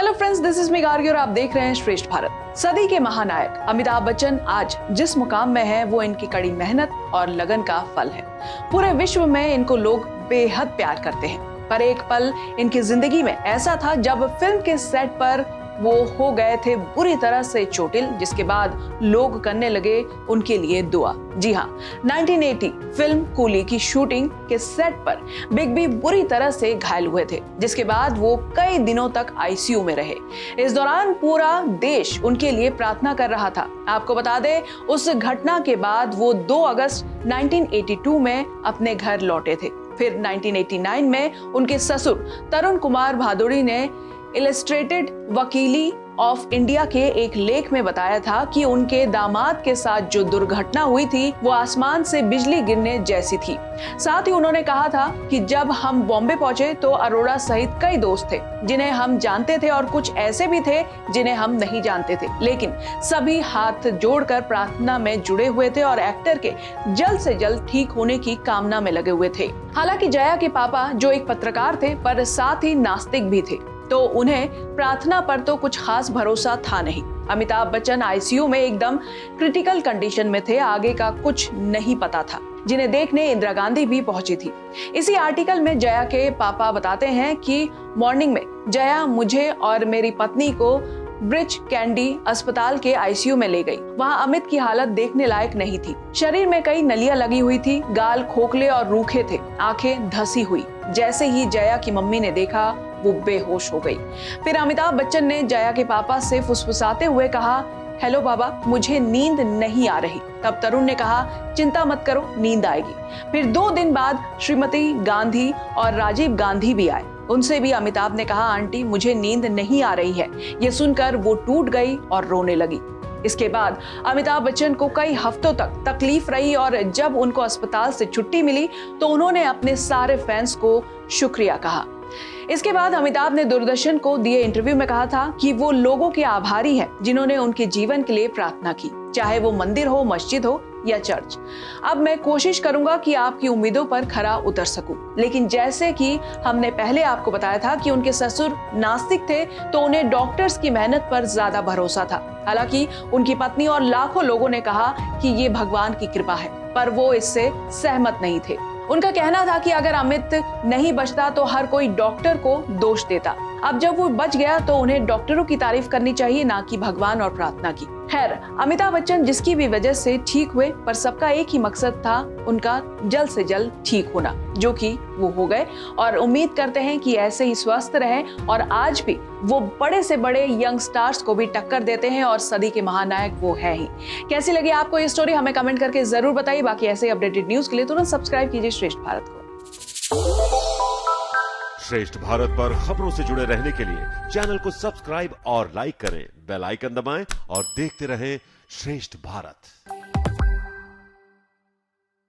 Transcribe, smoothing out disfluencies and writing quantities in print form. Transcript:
Hello friends, this is me Gargi और आप देख रहे हैं श्रेष्ठ भारत। सदी के महानायक अमिताभ बच्चन आज जिस मुकाम में हैं, वो इनकी कड़ी मेहनत और लगन का फल है। पूरे विश्व में इनको लोग बेहद प्यार करते हैं। पर एक पल इनकी जिंदगी में ऐसा था जब फिल्म के सेट पर वो हो गए थे बुरी तरह से चोटिल, जिसके बाद लोग करने लगे उनके लिए दुआ। जी हाँ, 1980 फिल्म कूली की शूटिंग के सेट पर बिग बी बुरी तरह से घायल हुए थे, जिसके बाद वो कई दिनों तक आईसीयू में रहे। इस दौरान पूरा देश उनके लिए प्रार्थना कर रहा था। आपको बता दें, उस घटना के बाद वो 2 अगस्त 1982 में अपने घर लौटे थे। फिर 1989 में उनके ससुर तरुण कुमार भादुड़ी ने इलस्ट्रेटेड वकीली ऑफ इंडिया के एक लेख में बताया था कि उनके दामाद के साथ जो दुर्घटना हुई थी वो आसमान से बिजली गिरने जैसी थी। साथ ही उन्होंने कहा था कि जब हम बॉम्बे पहुंचे तो अरोड़ा सहित कई दोस्त थे जिन्हें हम जानते थे और कुछ ऐसे भी थे जिन्हें हम नहीं जानते थे, लेकिन सभी हाथ जोड़कर प्रार्थना में जुड़े हुए थे और एक्टर के जल्द से जल्द ठीक होने की कामना में लगे हुए थे। हालांकि जया के पापा जो एक पत्रकार थे पर साथ ही नास्तिक भी थे, तो उन्हें प्रार्थना पर तो कुछ खास भरोसा था नहीं। अमिताभ बच्चन आईसीयू में एकदम क्रिटिकल कंडीशन में थे, आगे का कुछ नहीं पता था, जिन्हें देखने इंदिरा गांधी भी पहुंची थी। इसी आर्टिकल में जया के पापा बताते हैं कि मॉर्निंग में जया मुझे और मेरी पत्नी को ब्रिज कैंडी अस्पताल के आईसीयू में ले गई। वहां अमित की हालत देखने लायक नहीं थी। शरीर में कई नलियां लगी हुई थी, गाल खोखले और रूखे थे, आंखें धसी हुई। जैसे ही जया की मम्मी ने देखा वो बेहोश हो गई। फिर अमिताभ बच्चन ने जया के पापा से फुसफुसाते हुए कहा, हेलो बाबा, मुझे नींद नहीं आ रही। तब तरुण ने कहा, चिंता मत करो, नींद आएगी। फिर 2 दिन बाद श्रीमती गांधी और राजीव गांधी भी आए। उनसे भी अमिताभ ने कहा, आंटी मुझे नींद नहीं आ रही है। ये सुनकर वो टूट गई और रोने लगी। इसके बाद अमिताभ बच्चन को कई हफ्तों तक तकलीफ रही और जब उनको अस्पताल से छुट्टी मिली तो उन्होंने अपने सारे फैंस को शुक्रिया कहा। इसके बाद अमिताभ ने दूरदर्शन को दिए इंटरव्यू में कहा था कि वो लोगों के आभारी हैं जिन्होंने उनके जीवन के लिए प्रार्थना की, चाहे वो मंदिर हो, मस्जिद हो या चर्च। अब मैं कोशिश करूंगा कि आपकी उम्मीदों पर खरा उतर सकूं। लेकिन जैसे कि हमने पहले आपको बताया था कि उनके ससुर नास्तिक थे, तो उन्हें डॉक्टर्स की मेहनत पर ज्यादा भरोसा था। हालांकि उनकी पत्नी और लाखों लोगों ने कहा कि ये भगवान की कृपा है, पर वो इससे सहमत नहीं थे। उनका कहना था कि अगर अमित नहीं बचता तो हर कोई डॉक्टर को दोष देता। अब जब वो बच गया तो उन्हें डॉक्टरों की तारीफ करनी चाहिए, ना कि भगवान और प्रार्थना की। खैर, अमिताभ बच्चन जिसकी भी वजह से ठीक हुए, पर सबका एक ही मकसद था उनका जल्द से जल्द ठीक होना, जो कि वो हो गए। और उम्मीद करते हैं कि ऐसे ही स्वस्थ रहें और आज भी वो बड़े से बड़े यंग स्टार्स को भी टक्कर देते हैं और सदी के महानायक वो है ही। कैसी लगी आपको ये स्टोरी, हमें कमेंट करके जरूर बताइए। बाकी ऐसे अपडेटेड न्यूज के लिए तुरंत सब्सक्राइब कीजिए श्रेष्ठ भारत को। श्रेष्ठ भारत पर खबरों से जुड़े रहने के लिए चैनल को सब्सक्राइब और लाइक करें, बेल आइकन दबाएं और देखते रहें श्रेष्ठ भारत।